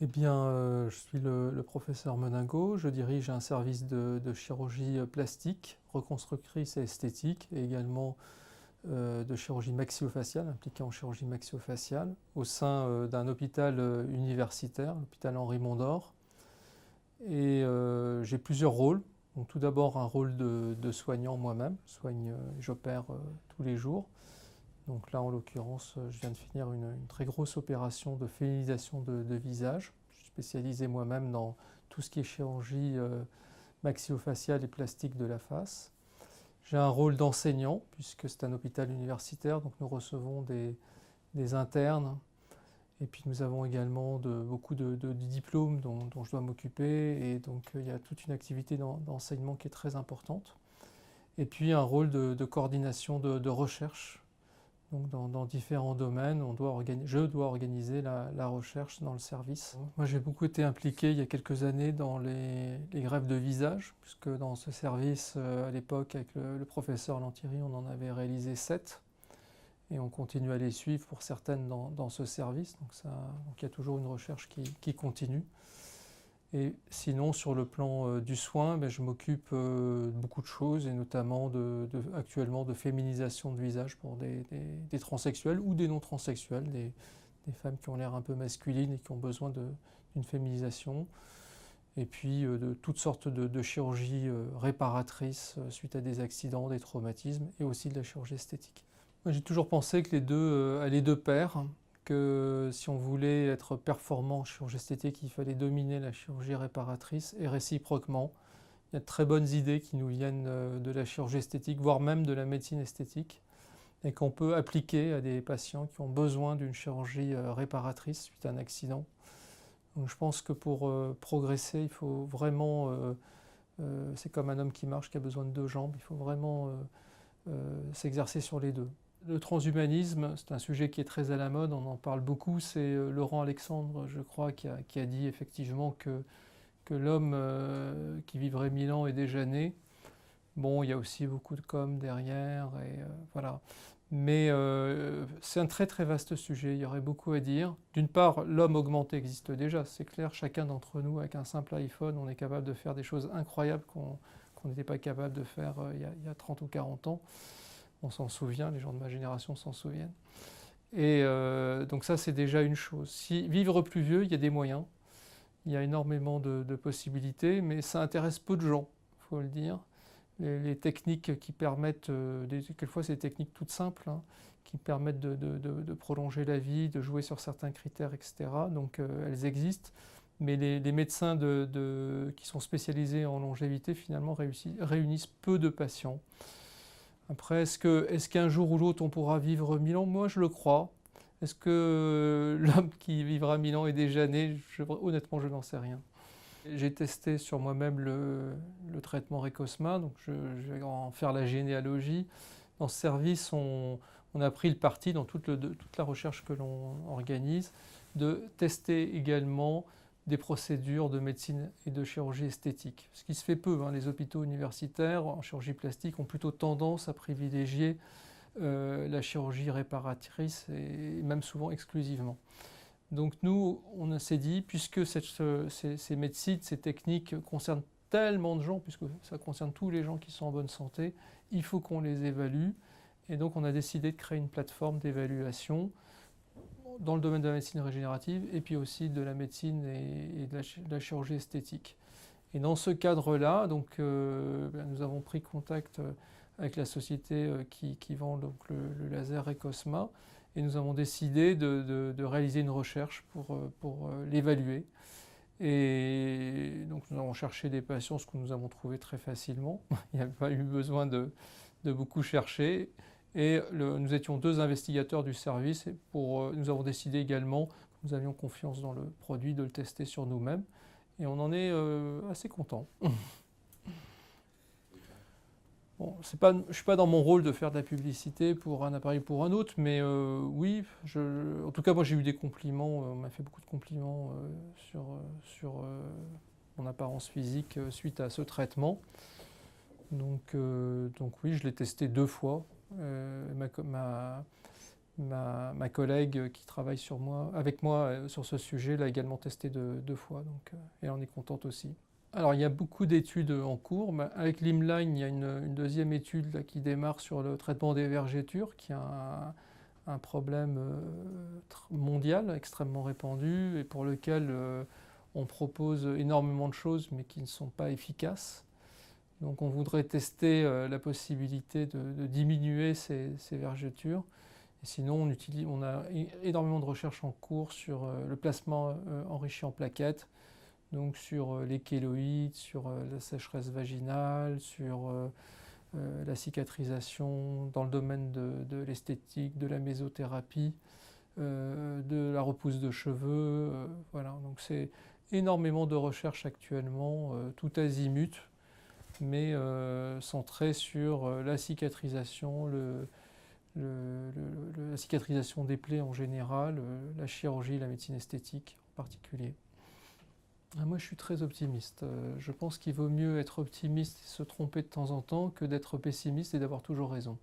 Eh bien, je suis le professeur Meningo. Je dirige un service de chirurgie plastique, reconstructrice et esthétique, et également de chirurgie maxillofaciale, impliquée en chirurgie maxillofaciale, au sein d'un hôpital universitaire, l'hôpital Henri Mondor. Et j'ai plusieurs rôles. Donc, tout d'abord, un rôle de soignant moi-même. J'opère tous les jours. Donc là, en l'occurrence, je viens de finir une très grosse opération de féminisation de visage. Je suis spécialisé moi-même dans tout ce qui est chirurgie maxillofaciale et plastique de la face. J'ai un rôle d'enseignant, puisque c'est un hôpital universitaire, donc nous recevons des internes. Et puis nous avons également beaucoup de diplômes dont je dois m'occuper. Et donc il y a toute une activité d'enseignement qui est très importante. Et puis un rôle de coordination de recherche. Donc dans différents domaines, je dois organiser la recherche dans le service. Moi, j'ai beaucoup été impliqué il y a quelques années dans les greffes de visage, puisque dans ce service, à l'époque, avec le professeur Lantieri, on en avait réalisé 7. Et on continue à les suivre pour certaines dans ce service. Donc il y a toujours une recherche qui continue. Et sinon, sur le plan du soin, je m'occupe de beaucoup de choses, et notamment actuellement de féminisation de visage pour des transsexuels ou des non-transsexuels, des femmes qui ont l'air un peu masculines et qui ont besoin d'une féminisation. Et puis de toutes sortes de chirurgies réparatrices suite à des accidents, des traumatismes, et aussi de la chirurgie esthétique. Moi, j'ai toujours pensé que les deux allaient de pair, que si on voulait être performant en chirurgie esthétique, il fallait dominer la chirurgie réparatrice, et réciproquement. Il y a de très bonnes idées qui nous viennent de la chirurgie esthétique, voire même de la médecine esthétique, et qu'on peut appliquer à des patients qui ont besoin d'une chirurgie réparatrice suite à un accident. Donc je pense que pour progresser, il faut vraiment, c'est comme un homme qui marche, qui a besoin de 2 jambes, il faut vraiment s'exercer sur les deux. Le transhumanisme, c'est un sujet qui est très à la mode, on en parle beaucoup. C'est Laurent Alexandre, je crois, qui a dit effectivement que l'homme qui vivrait 1000 ans est déjà né. Bon, il y a aussi beaucoup de com derrière, et voilà. Mais c'est un très très vaste sujet, il y aurait beaucoup à dire. D'une part, l'homme augmenté existe déjà, c'est clair, chacun d'entre nous, avec un simple iPhone, on est capable de faire des choses incroyables qu'on n'était pas capable de faire il y a 30 ou 40 ans. On s'en souvient, les gens de ma génération s'en souviennent. Et donc ça, c'est déjà une chose. Si vivre plus vieux, il y a des moyens, il y a énormément de possibilités, mais ça intéresse peu de gens, il faut le dire. Les techniques qui permettent, quelquefois c'est des techniques toutes simples, hein, qui permettent de prolonger la vie, de jouer sur certains critères, etc. Donc elles existent, mais les médecins qui sont spécialisés en longévité, finalement, réunissent peu de patients. Après, est-ce qu'un jour ou l'autre on pourra vivre 1000 ans? Moi, je le crois. Est-ce que l'homme qui vivra 1000 ans est déjà né? Honnêtement, je n'en sais rien. J'ai testé sur moi-même le traitement Récosma, donc je vais en faire la généalogie. Dans ce service, on a pris le parti, dans toute la recherche que l'on organise, de tester également des procédures de médecine et de chirurgie esthétique. Ce qui se fait peu, hein. Les hôpitaux universitaires en chirurgie plastique ont plutôt tendance à privilégier la chirurgie réparatrice, et même souvent exclusivement. Donc nous, on s'est dit, puisque ces médecines, ces techniques concernent tellement de gens, puisque ça concerne tous les gens qui sont en bonne santé, il faut qu'on les évalue. Et donc on a décidé de créer une plateforme d'évaluation dans le domaine de la médecine régénérative, et puis aussi de la médecine et de la chirurgie esthétique. Et dans ce cadre-là, donc, nous avons pris contact avec la société qui vend donc, le laser Récosma, et nous avons décidé de réaliser une recherche pour l'évaluer. Et donc nous avons cherché des patients, ce que nous avons trouvé très facilement. Il n'y a pas eu besoin de beaucoup chercher. Et nous étions 2 investigateurs du service, et nous avons décidé également que nous avions confiance dans le produit, de le tester sur nous-mêmes. Et on en est assez content. Bon, je ne suis pas dans mon rôle de faire de la publicité pour un appareil ou pour un autre, mais oui, en tout cas moi j'ai eu des compliments, on m'a fait beaucoup de compliments sur mon apparence physique suite à ce traitement. Donc oui, je l'ai testé 2 fois. Ma collègue qui travaille avec moi sur ce sujet l'a également testé deux fois, donc elle en est contente aussi. Alors il y a beaucoup d'études en cours. Avec l'Imline, il y a une deuxième étude là, qui démarre sur le traitement des vergetures, qui est un problème mondial extrêmement répandu et pour lequel on propose énormément de choses mais qui ne sont pas efficaces. Donc on voudrait tester la possibilité de diminuer ces vergetures. Et sinon, on a énormément de recherches en cours sur le plasma enrichi en plaquettes, donc sur les kéloïdes, sur la sécheresse vaginale, sur la cicatrisation dans le domaine de l'esthétique, de la mésothérapie, de la repousse de cheveux. Voilà, donc c'est énormément de recherches actuellement, tout azimut, mais centré sur la cicatrisation, la cicatrisation des plaies en général, la chirurgie, la médecine esthétique en particulier. Moi, je suis très optimiste. Je pense qu'il vaut mieux être optimiste et se tromper de temps en temps que d'être pessimiste et d'avoir toujours raison.